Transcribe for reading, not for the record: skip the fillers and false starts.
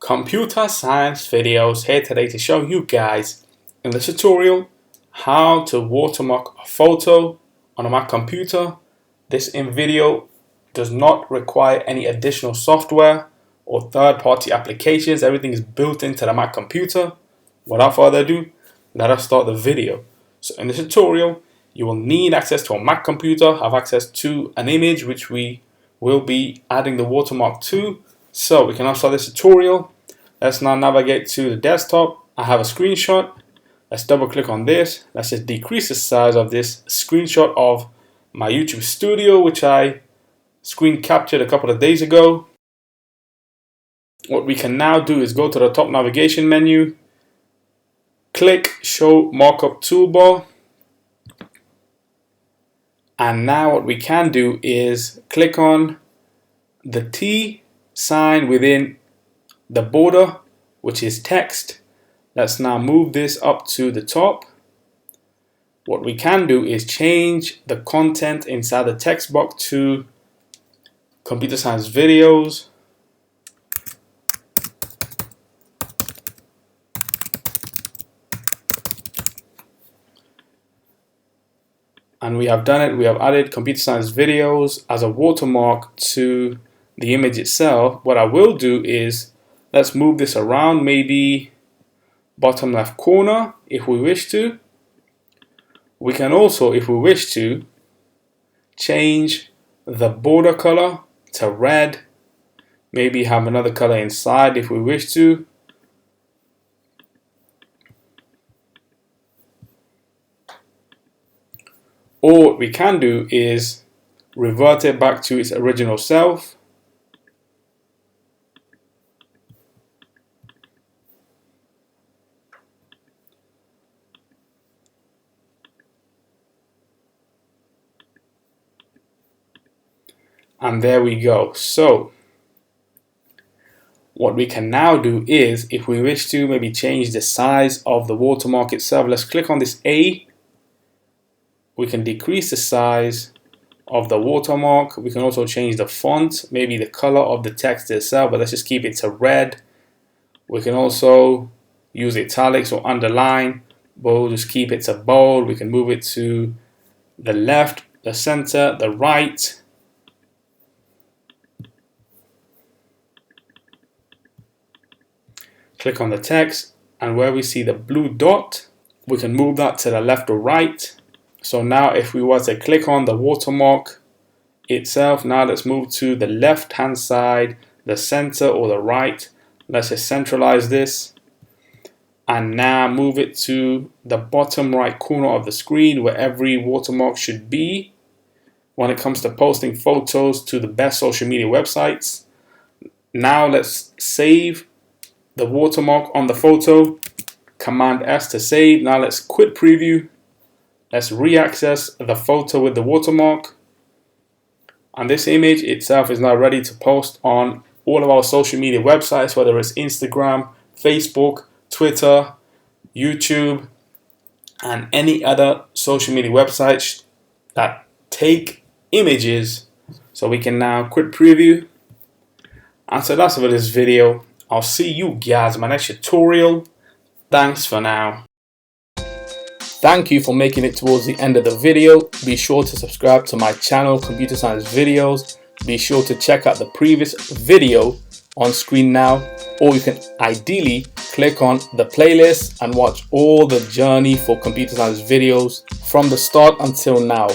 Computer Science Videos here today to show you guys in the tutorial how to watermark a photo on a Mac computer. This video does not require any additional software or third-party applications. Everything is built into the Mac computer. Without further ado, let us start the video. So in the tutorial, you will need access to a Mac computer, have access to an image which we will be adding the watermark to. So we can now start this tutorial. Let's now navigate to the desktop. I have a screenshot. Let's double click on this. Let's just decrease the size of this screenshot of my YouTube studio, which I screen captured a couple of days ago. What we can now do is go to the top navigation menu, click Show Markup Toolbar, and now what we can do is click on the T sign within the border, which is text. Let's now move this up to the top. What we can do is change the content inside the text box to Computer Science Videos. And we have done it. We have added Computer Science Videos as a watermark to the image itself. What I will do is let's move this around, maybe bottom left corner if we wish to. We can also, if we wish to, change the border color to red. Maybe have another color inside if we wish to. Or what we can do is revert it back to its original self. And there we go. So what we can now do is, if we wish to maybe change the size of the watermark itself, let's click on this A. We can decrease the size of the watermark. We can also change the font, maybe the color of the text itself, but let's just keep it to red. We can also use italics or underline, but we'll just keep it to bold. We can move it to the left, the center, the right. Click on the text, and where we see the blue dot, we can move that to the left or right. So now if we were to click on the watermark itself, now let's move to the left hand side, the center or the right. Let's just centralize this and now move it to the bottom right corner of the screen where every watermark should be when it comes to posting photos to the best social media websites. Now let's save the watermark on the photo. Command S to save. Now let's quit preview. Let's re-access the photo with the watermark. And this image itself is now ready to post on all of our social media websites, whether it's Instagram, Facebook, Twitter, YouTube, and any other social media websites that take images. So we can now quit preview. And so that's it for this video. I'll see you guys in my next tutorial. Thanks for now. Thank you for making it towards the end of the video. Be sure to subscribe to my channel, Computer Science Videos. Be sure to check out the previous video on screen now, or you can ideally click on the playlist and watch all the journey for Computer Science Videos from the start until now.